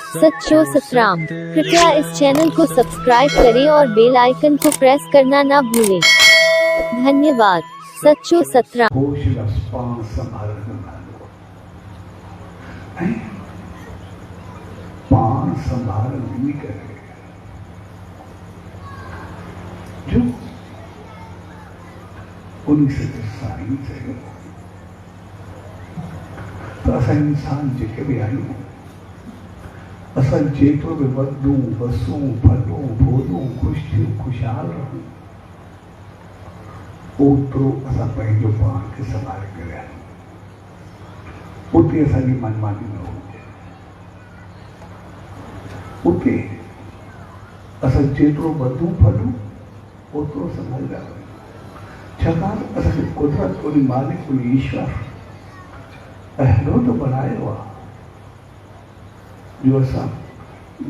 सच्चो सतराम। कृपया इस चैनल को सब्सक्राइब करें और बेल आइकन को प्रेस करना ना भूलें। धन्यवाद। सच्चो सतराम। पान संभाल नहीं करे जो उनसे साई चले तो असा इंसान जेके भी आयु असा जेतो भी वधू बसूं फलूं बोलूं खुश थियूं खुशहाल रहूं ओतिरो असा पंहिंजो पाण खे संभाले करे उते असांजी मनमानी न हुजे उते असां जेतिरो वधूं फलूं ओतिरो संभालंदा वञूं छाकाणि असांखे कुदरत उन मालिक उन ईश्वर अहिड़ो त बनायो आहे जो असां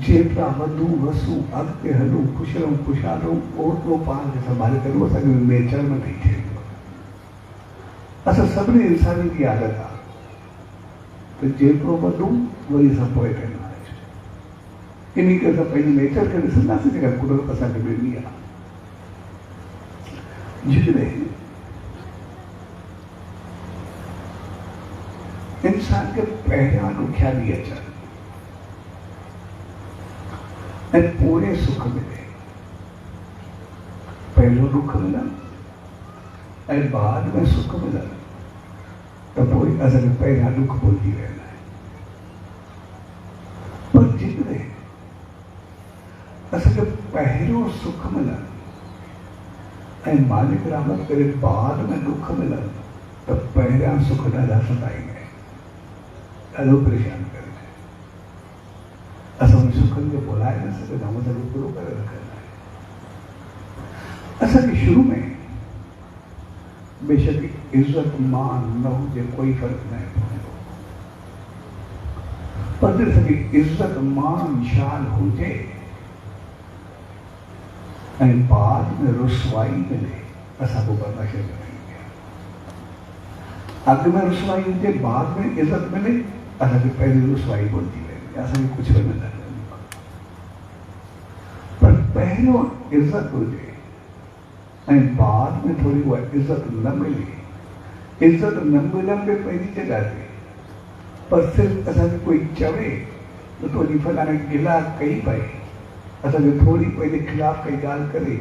जेतिरा वधूं वसूं अॻिते हलूं ख़ुशि रहूं खुशहाल रहूं ओतिरो पाण खे संभाले करे असांखे नेचर में ठही थिए असां सभिनी इंसानी जी आदत आहे त जेतिरो वधूं वरी असां पोइ कंदा आहियूं इन करे असां पंहिंजे नेचर खे ॾिसंदासीं जेका कुदरत असांखे ॾिनी आहे जेकॾहिं इंसान खे पहिरियां ॾुखिया ॾींहं अचनि ऐं पोइ सुख मिले पहिरियों दुख मिलनि ऐं बाद में सुख मिलनि त पोइ असांखे पहिरियां दुख भुलिजी वेंदा आहिनि पर जेकॾहिं असांखे पहिरियों सुख मिलनि ऐं मालिक रहमत करे बाद में दुख मिलनि त पहिरियां सुख ॾाढा सताईंदा आहिनि ॾाढो परेशान करे असां उन सुखनि खे भुलाए न सघंदा आहियूं असांखे पूरो करे रखंदा आहियूं असांखे शुरू में बेशक इज़त मान न हुजे कोई फ़र्क़ु न पवंदो पर जॾहिं असांखे इज़त मान शान हुजे ऐं बाद में रुसवाई मिले असां को बर्दाश्त न थींदी अॻु में रुसवाई हुजे बाद में इज़त मिले असांखे पहिरीं रुसवाई भुलिजी वेंदी असांखे कुझु बि न पर पहिरियों इज़त हुजे ऐं बाद में थोरी उहा इज़त न मिले इज़त न मिलण में पंहिंजी जॻह ते पर सिर्फ़ु असांखे कोई चवे त तुंहिंजी फलाणे गिला कई पई असांखे थोरी पंहिंजे ख़िलाफ़ काई ॻाल्हि करे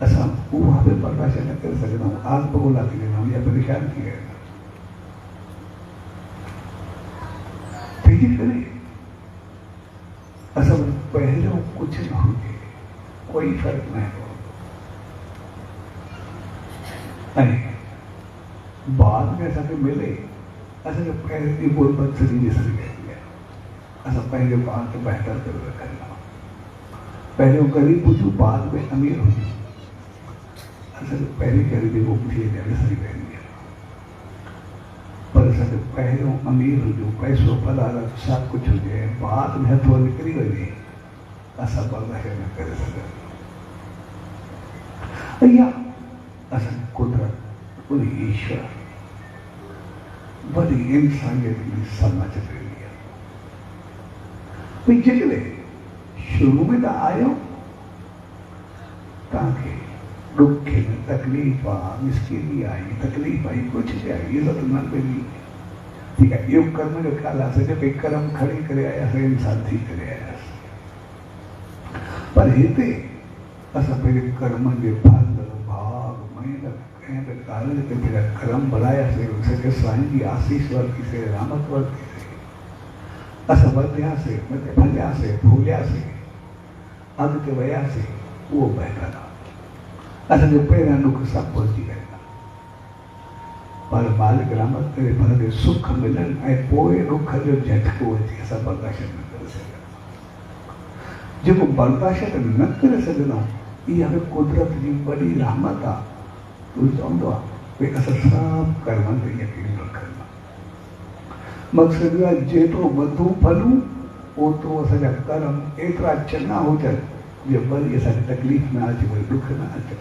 असां उहा बि बर्दाश्त न करे सघंदा आहियूं आग बगोला थी वेंदा आहियूं या परेशान थी वेंदा तंहिंजे करे असां पहिरियों कुझु न हुजे कोई फ़र्क़ु न पवंदो ऐं बाद में असांखे मिले असांखे पहिरीं जी गुरबत सॼी ॾिसणी पवंदी आहे असां पंहिंजे पाण खे बहितर करे रखंदा आहियूं पहिरियों ग़रीब हुजूं बाद में अमीर हुजूं असांखे पहिरीं ग़रीबी थी ॾिसणी पवंदी आहे पर असांखे पहिरियों अमीर हुजूं पैसो पलाल सभु कुझु हुजे बाद में हथो निकिरी वञे असां बर्दाश्त न करे सघंदा इहा असांजी कुदरत उन ईश्वर वॾी इंसानियत जी समझ ॾिनी आहे भई जेकॾहिं शुरू में त आयो तव्हांखे ॾुख तकलीफ़ आहे मिसकिनी आई तकलीफ़ आई कुझु बि आई इज़त न मिली ठीकु आहे इहो कर्म जो ख़्यालु आहे असांखे भई कर्म खणी करे आयासीं इंसान थी करे आयासीं पर हिते असां पंहिंजे कर्मनि जे फल भाग महिनत कंहिं बि ॻाल्हि ते पंहिंजा कर्म बढ़ायासीं असांखे साईं जी आसीस वरितीसीं रहमत वरितीसीं असां वधियासीं फलियासीं फूलियासीं अॻिते वियासीं उहो बहितर आहे असांखे पहिरियां दुख सभु भुलिजी वेंदा पर मालिक रहमत करे भले सुख मिलनि ऐं पोइ दुख जो झटको अचे असां बर्दाश्त न करे सघंदा जेको बर्दाश्त न करे सघंदा इहा बि कुदरत जी वॾी रहमत आहे तूं चवंदो आहे भई असां सभु कर्मनि ते यकीन रखंदा मक़सदु आहे जेतिरो वधूं फलूं ओतिरो असांजा कर्म एतिरा चङा हुजनि जो वरी असांखे तकलीफ़ न अचे वरी दुख न अचे